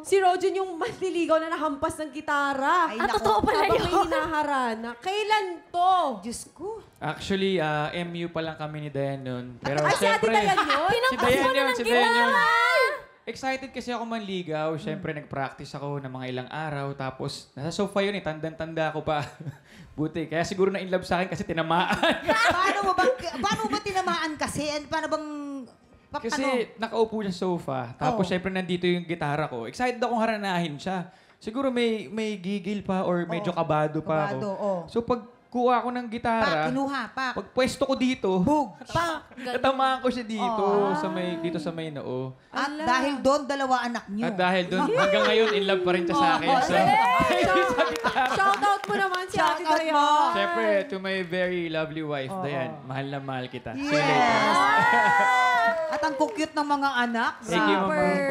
si Rojan yung manliligaw na nahampas ng gitara. Ay, Totoo pala Habang yun. may hinaharana. Kailan to? Diyos ko. Actually, MU pa lang kami ni Dayan nun. Pero Ay, si Ate Dayan yun? Si Dayan yun, si Dayan yun. gitara! Excited kasi ako manligaw. Siyempre, nag-practice ako ng mga ilang araw. Tapos, nasa sofa yun eh. Tandang-tanda ko pa. Buti. Kaya siguro na-inlove sa akin kasi tinamaan. Paano ba tinamaan kasi? Paano bang... Kasi nakaupo siya sa sofa. Tapos, syempre, nandito yung gitara ko. Excited akong haranahin siya. Siguro may gigil pa or medyo kabado pa Kabado, ako. oh. So, pag kuha ko ng gitara, Kinuha, pag pwesto ko dito, Bug. natamaan ko siya dito, dito sa may noo. At dahil doon, dalawa anak niyo. At dahil doon, hanggang ngayon, in love pa rin siya sa akin. So, Shoutout mo naman si Ate Shoutout Dayan. mo. syempre, to my very lovely wife, Dayan, mahal na mahal kita. See you Yes. later. At ang cute ng mga anak. Thank you, Mama.